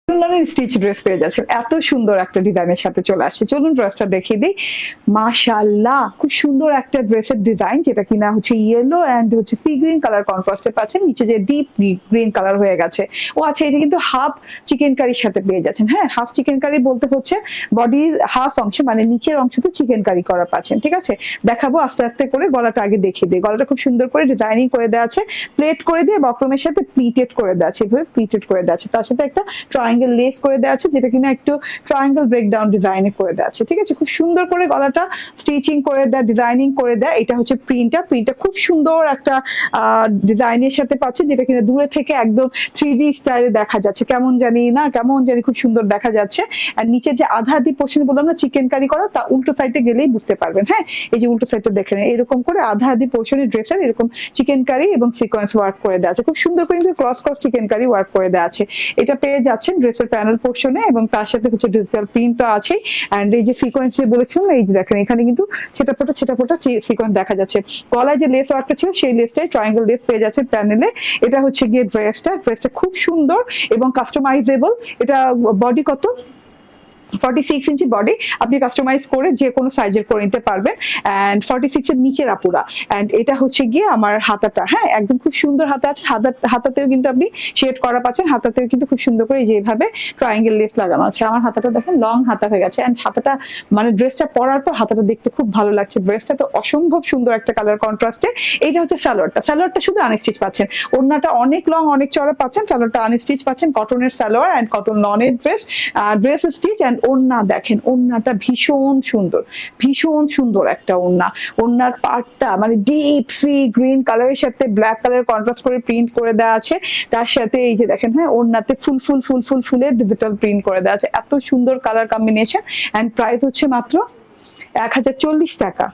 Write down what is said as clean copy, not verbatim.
Stitch dress পেয়ে যাচ্ছেন, এত সুন্দর একটা ডিজাইনের সাথে চলে আসছে। চলুন ড্রেসটা দেখিয়ে দিই। মাশাআল্লাহ, খুব সুন্দর একটা ড্রেসের ডিজাইন, যেটা কিনা হচ্ছে ইয়েলো এন্ড হচ্ছে সি গ্রিন কালার কন্ট্রাস্টে পাচ্ছেন, নিচে যে ডিপ গ্রিন কালার হয়ে গেছে। ও আচ্ছা, এটা কিন্তু হাফ চিকেন কারির সাথে পেয়ে যাচ্ছেন। হ্যাঁ, হাফ চিকেন কারি বলতে হচ্ছে বডির হাফ অংশ, মানে নিচের অংশ তো চিকেন কারি করা পাচ্ছেন। ঠিক আছে, দেখাবো আস্তে আস্তে করে। গলাটা আগে দেখিয়ে দিই। গলাটা খুব সুন্দর করে ডিজাইনিং করে দেওয়া আছে, প্লেট করে দিয়ে বক্রমের সাথে প্লিটেড করে দেওয়া আছে, এভাবে প্লিটেড করে দেওয়া আছে। তার সাথে একটা ট্রায়াঙ্গেল লেস করে দেওয়া আছে, যেটা কিনা একটু ট্রায়াঙ্গেল ব্রেকডাউন ডিজাইনে করে দেওয়া আছে। ঠিক আছে, খুব সুন্দর করে গলাটা স্টিচিং করে দেয়, ডিজাইনিং করে দেয়। এটা হচ্ছে প্রিন্টটা খুব সুন্দর একটা ডিজাইনের সাথে পাচ্ছে, যেটা কিনা দূরে থেকে একদম 3D স্টাইলে দেখা যাচ্ছে, কেমন জানি খুব সুন্দর দেখা যাচ্ছে। আর নিচে যে আধা আধি পোর্শন বললাম না চিকেন কারি করা, তা উল্টো সাইডে গেলেই বুঝতে পারবেন। হ্যাঁ, এই যে উল্টো সাইডটা দেখেন, এরকম করে আধা আধি পোর্শনের ড্রেসের এরকম চিকেন কারি এবং সিকোয়েন্স ওয়ার্ক করে দেওয়া আছে, খুব সুন্দর করে ক্রস চিকেন কারি ওয়ার্ক করে দেওয়া আছে। এটা পেয়ে যাচ্ছেন ড্রেসের প্যানেল পোর্শনে, এবং তার সাথে হচ্ছে ডিজিটাল প্রিন্ট আছে। এন্ড এই যে সিকোয়েন্স যে বলেছিলাম, এই যে দেখেন এখানে কিন্তু ছেটা ফোটা সিকোয়েন্স দেখা যাচ্ছে। গলায় যে লেস ওয়ার্কটা ছিল সেই লেসটাই ট্রায়াঙ্গেল লেস পেয়ে যাচ্ছে প্যানেলে। এটা হচ্ছে গিয়ে ড্রেসটা খুব সুন্দর এবং কাস্টমাইজেবল। এটা বডি কত 46 ইঞ্চি বডি, আপনি কাস্টমাইজ করে যে কোনো সাইজের করে নিতে পারবেন। এন্ড 46 এর নিচের আপুরা। এন্ড এটা হচ্ছে গিয়ে আমার হাতাটা, হ্যাঁ একদম খুব সুন্দর হাতা আছে। হাতাতেও কিন্তু আপনি শেড করা পাচ্ছেন, হাতাতেও কিন্তু খুব সুন্দর করে যেভাবে ট্রায়াঙ্গেল লেস লাগানো আছে। আমার হাতাটা দেখেন লং হাতা হয়ে গেছে, এন্ড হাতাটা মানে ড্রেসটা পরার পর হাতাটা দেখতে খুব ভালো লাগছে। ড্রেসটা তো অসম্ভব সুন্দর একটা কালার কন্ট্রাস্টে। এইটা হচ্ছে সালোয়ারটা শুধু আনস্টিচ পাচ্ছেন, ওড়নাটা অনেক লং অনেক চড়া পাচ্ছেন, সালোয়ারটা আনস্টিচ পাচ্ছেন। কটনের সালোয়ার এন্ড কটন লনের ড্রেস স্টিচ। এন্ড ওড়না দেখেন, ওড়নাটা ভীষণ সুন্দর একটা ওড়না। ওড়নার পার্টটা মানে ডিপ সি গ্রিন কালারের সাথে ব্ল্যাক কালার কন্ট্রাস্ট করে প্রিন্ট করে দেওয়া আছে। তার সাথে এই যে দেখেন, হ্যাঁ ওড়নাতে ফুলের ডিজিটাল প্রিন্ট করে দেওয়া আছে। এত সুন্দর কালার কম্বিনেশন। এন্ড প্রাইস হচ্ছে মাত্র 1040 টাকা।